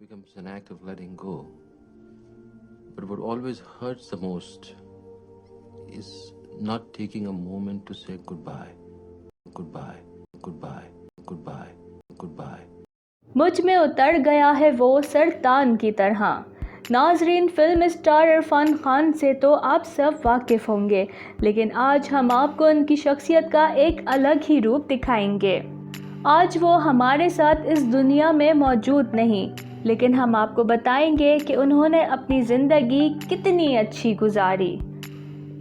becomes an act of letting go. But what always hurts the most is not taking a moment to say goodbye, goodbye, goodbye, goodbye, goodbye. मुझ में उतर गया है वो सरतान की तरह। नाजरीन, फिल्म स्टार इरफान खान से तो आप सब वाकिफ़ होंगे, लेकिन आज हम आपको उनकी शख्सियत का एक अलग ही रूप दिखाएंगे। आज वो हमारे साथ इस दुनिया में मौजूद नहीं, लेकिन हम आपको बताएंगे कि उन्होंने अपनी ज़िंदगी कितनी अच्छी गुजारी।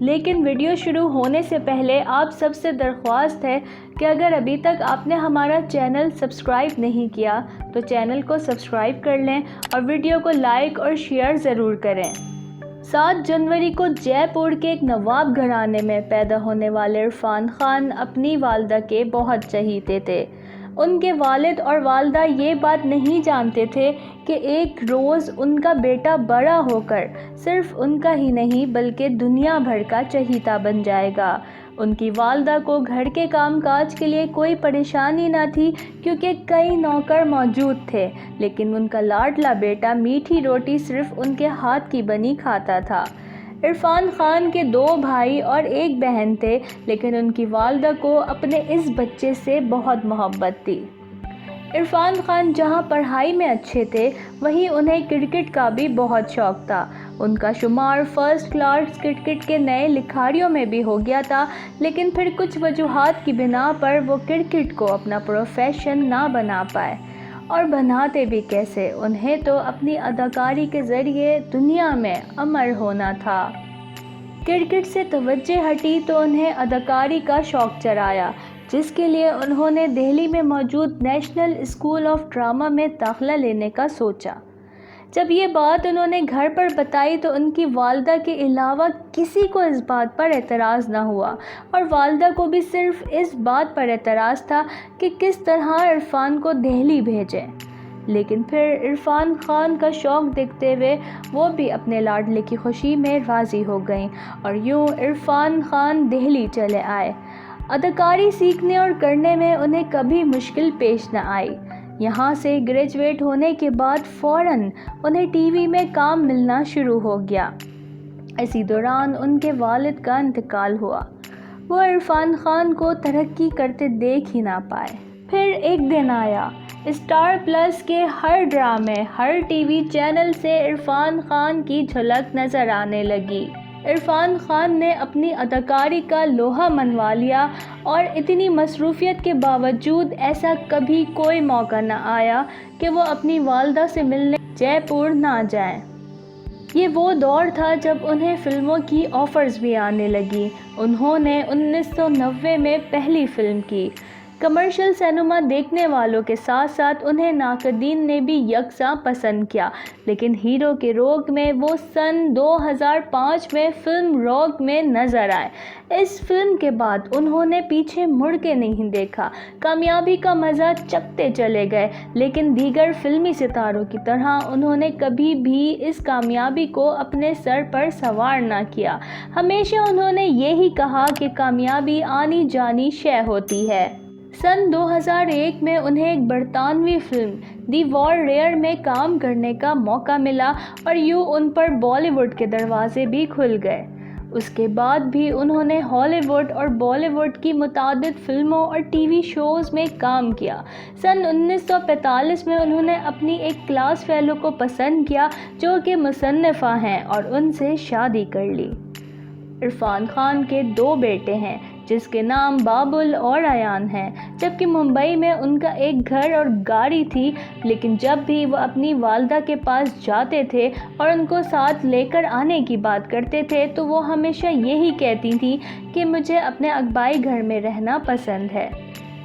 लेकिन वीडियो शुरू होने से पहले आप सबसे दरख्वास्त है कि अगर अभी तक आपने हमारा चैनल सब्सक्राइब नहीं किया तो चैनल को सब्सक्राइब कर लें और वीडियो को लाइक और शेयर ज़रूर करें। 7 जनवरी को जयपुर के एक नवाब घराने में पैदा होने वाले इरफान खान अपनी वालदा के बहुत चहीते थे। उनके वालिद और वालदा ये बात नहीं जानते थे कि एक रोज़ उनका बेटा बड़ा होकर सिर्फ उनका ही नहीं बल्कि दुनिया भर का चहीता बन जाएगा। उनकी वालदा को घर के कामकाज के लिए कोई परेशानी न थी क्योंकि कई नौकर मौजूद थे, लेकिन उनका लाडला बेटा मीठी रोटी सिर्फ उनके हाथ की बनी खाता था। इरफान खान के 2 भाई और 1 बहन थे, लेकिन उनकी वालदा को अपने इस बच्चे से बहुत मोहब्बत थी। इरफान खान जहां पढ़ाई में अच्छे थे, वहीं उन्हें क्रिकेट का भी बहुत शौक़ था। उनका शुमार फर्स्ट क्लास क्रिकेट के नए लिखारियों में भी हो गया था, लेकिन फिर कुछ वजूहात की बिना पर वो क्रिकेट को अपना प्रोफेशन ना बना पाए। और बनाते भी कैसे, उन्हें तो अपनी अदाकारी के ज़रिए दुनिया में अमर होना था। क्रिकेट से तवज्जो हटी तो उन्हें अदाकारी का शौक़ चढ़ाया, जिसके लिए उन्होंने दिल्ली में मौजूद नेशनल स्कूल ऑफ ड्रामा में दाखिला लेने का सोचा। जब ये बात उन्होंने घर पर बताई तो उनकी वालदा के अलावा किसी को इस बात पर एतराज़ न हुआ, और वालदा को भी सिर्फ इस बात पर एतराज़ था कि किस तरह इरफान को दिल्ली भेजें। लेकिन फिर इरफान खान का शौक़ देखते हुए वो भी अपने लाडले की खुशी में राज़ी हो गईं और यूँ इरफान खान दिल्ली चले आए। अदाकारी सीखने और करने में उन्हें कभी मुश्किल पेश न आई। यहाँ से ग्रेजुएट होने के बाद फ़ौरन उन्हें टीवी में काम मिलना शुरू हो गया। इसी दौरान उनके वालिद का इंतकाल हुआ। वो इरफान खान को तरक्की करते देख ही ना पाए। फिर एक दिन आया, स्टार प्लस के हर ड्रामे, हर टीवी चैनल से इरफान खान की झलक नज़र आने लगी। इरफान खान ने अपनी अदाकारी का लोहा मनवा लिया और इतनी मसरूफियत के बावजूद ऐसा कभी कोई मौका न आया कि वो अपनी वालदा से मिलने जयपुर ना जाएं। ये वो दौर था जब उन्हें फ़िल्मों की ऑफ़र्स भी आने लगी। उन्होंने 1990 में पहली फ़िल्म की। कमर्शियल सिनेमा देखने वालों के साथ साथ उन्हें नाक़दीन ने भी यकसा पसंद किया, लेकिन हीरो के रोग में वो सन 2005 में फ़िल्म रॉग में नज़र आए। इस फिल्म के बाद उन्होंने पीछे मुड़ के नहीं देखा, कामयाबी का मज़ा चखते चले गए, लेकिन दीगर फिल्मी सितारों की तरह उन्होंने कभी भी इस कामयाबी को अपने सर पर सवार ना किया। हमेशा उन्होंने यही कहा कि कामयाबी आनी जानी शय होती है। सन 2001 में उन्हें एक बरतानवी फिल्म दी वॉर रेयर में काम करने का मौका मिला और यूँ उन पर बॉलीवुड के दरवाजे भी खुल गए। उसके बाद भी उन्होंने हॉलीवुड और बॉलीवुड की मुतादिद फिल्मों और टीवी शोज़ में काम किया। सन 1945 में उन्होंने अपनी एक क्लास फेलो को पसंद किया जो कि मुसन्निफ़ा हैं और उनसे शादी कर ली। इरफान खान के 2 बेटे हैं जिसके नाम बाबुल और अयान हैं, जबकि मुंबई में उनका एक घर और गाड़ी थी। लेकिन जब भी वो अपनी वालदा के पास जाते थे और उनको साथ लेकर आने की बात करते थे तो वो हमेशा यही कहती थी कि मुझे अपने अकबाई घर में रहना पसंद है।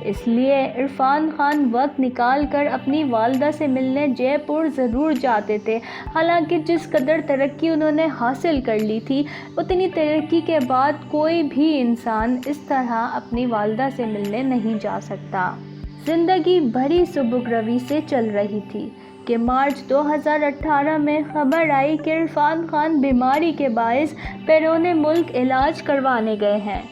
इसलिए इरफान खान वक्त निकाल कर अपनी वालदा से मिलने जयपुर ज़रूर जाते थे। हालांकि जिस कदर तरक्की उन्होंने हासिल कर ली थी, उतनी तरक्की के बाद कोई भी इंसान इस तरह अपनी वालदा से मिलने नहीं जा सकता। ज़िंदगी बड़ी सुबुक रवी से चल रही थी कि मार्च 2018 में खबर आई कि इरफान खान बीमारी के बायस बैरून मुल्क इलाज करवाने गए हैं।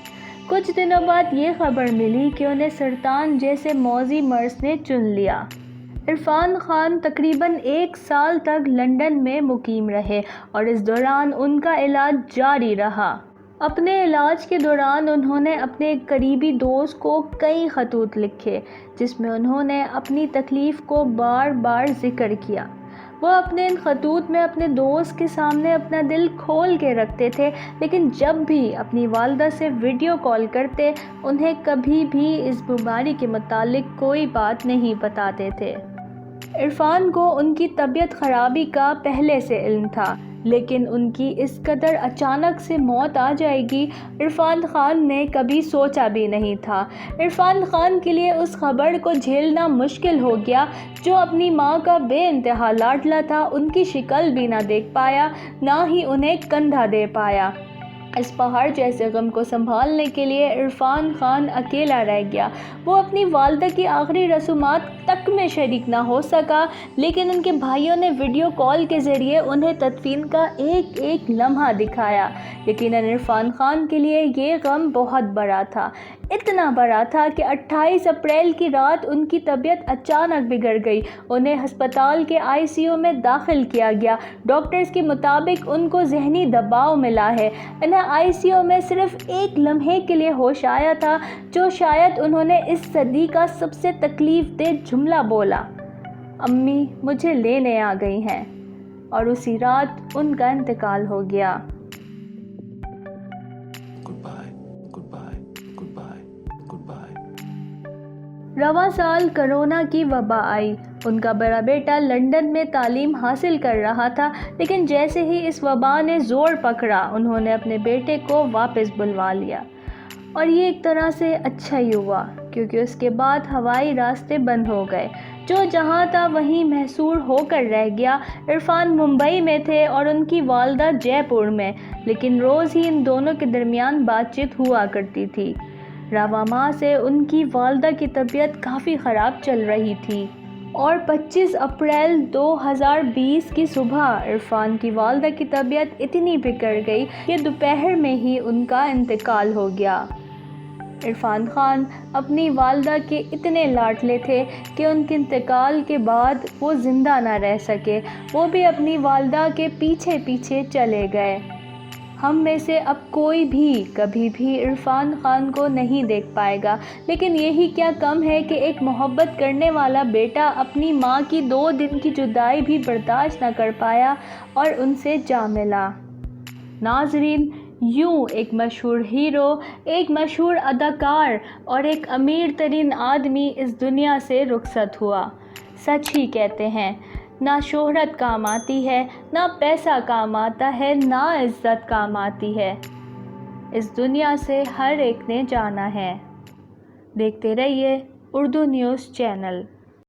कुछ दिनों बाद ये खबर मिली कि उन्हें सरतान जैसे मौजी मर्ज़ ने चुन लिया। عرفان خان تقریباً 1 سال تک لندن میں مقیم رہے اور اس دوران ان کا علاج جاری رہا۔ اپنے علاج کے دوران انہوں نے اپنے ایک قریبی دوست کو کئی خطوط لکھے جس میں انہوں نے اپنی تکلیف کو بار بار ذکر کیا۔ وہ اپنے ان خطوط میں اپنے دوست کے سامنے اپنا دل کھول کے رکھتے تھے، لیکن جب بھی اپنی والدہ سے ویڈیو کال کرتے انہیں کبھی بھی اس بیماری کے متعلق کوئی بات نہیں بتاتے تھے۔ عرفان کو ان کی طبیعت خرابی کا پہلے سے علم تھا، لیکن ان کی اس قدر اچانک سے موت آ جائے گی عرفان خان نے کبھی سوچا بھی نہیں تھا۔ عرفان خان کے لیے اس خبر کو جھیلنا مشکل ہو گیا۔ جو اپنی ماں کا بے انتہا لاڈلا تھا، ان کی شکل بھی نہ دیکھ پایا، نہ ہی انہیں کندھا دے پایا۔ اس پہاڑ جیسے غم کو سنبھالنے کے لیے عرفان خان اکیلا رہ گیا۔ وہ اپنی والدہ کی آخری رسومات تک میں شریک نہ ہو سکا، لیکن ان کے بھائیوں نے ویڈیو کال کے ذریعے انہیں تدفین کا ایک ایک لمحہ دکھایا۔ یقیناً عرفان خان کے لیے یہ غم بہت بڑا تھا، اتنا بڑا تھا کہ 28 اپریل کی رات ان کی طبیعت اچانک بگڑ گئی۔ انہیں ہسپتال کے ICU میں داخل کیا گیا۔ ڈاکٹرز کے مطابق ان کو ذہنی دباؤ ملا ہے۔ انہیں ICU میں صرف ایک لمحے کے لیے ہوش آیا تھا، جو شاید انہوں نے اس صدی کا سب سے تکلیف دہ جملہ بولا، امی مجھے لینے آ گئی ہیں، اور اسی رات ان کا انتقال ہو گیا۔ رواں سال کرونا کی وبا آئی۔ ان کا بڑا بیٹا لندن میں تعلیم حاصل کر رہا تھا، لیکن جیسے ہی اس وبا نے زور پکڑا انہوں نے اپنے بیٹے کو واپس بلوا لیا، اور یہ ایک طرح سے اچھا ہی ہوا، کیونکہ اس کے بعد ہوائی راستے بند ہو گئے۔ جو جہاں تھا وہیں محصور ہو کر رہ گیا۔ عرفان ممبئی میں تھے اور ان کی والدہ جے پور میں، لیکن روز ہی ان دونوں کے درمیان بات چیت ہوا کرتی تھی۔ رواں ماہ سے ان کی والدہ کی طبیعت کافی خراب چل رہی تھی، اور 25 اپریل 2020 کی صبح عرفان کی والدہ کی طبیعت اتنی بگڑ گئی کہ دوپہر میں ہی ان کا انتقال ہو گیا۔ عرفان خان اپنی والدہ کے اتنے لاڈلے تھے کہ ان کے انتقال کے بعد وہ زندہ نہ رہ سکے، وہ بھی اپنی والدہ کے پیچھے پیچھے چلے گئے۔ ہم میں سے اب کوئی بھی کبھی بھی عرفان خان کو نہیں دیکھ پائے گا، لیکن یہی کیا کم ہے کہ ایک محبت کرنے والا بیٹا اپنی ماں کی 2 دن کی جدائی بھی برداشت نہ کر پایا اور ان سے جا ملا۔ ناظرین، یوں ایک مشہور ہیرو، ایک مشہور اداکار اور ایک امیر ترین آدمی اس دنیا سے رخصت ہوا۔ سچ ہی کہتے ہیں، نہ شہرت کام آتی ہے، نہ پیسہ کام آتا ہے، نہ عزت کام آتی ہے۔ اس دنیا سے ہر ایک نے جانا ہے۔ دیکھتے رہیے اردو نیوز چینل۔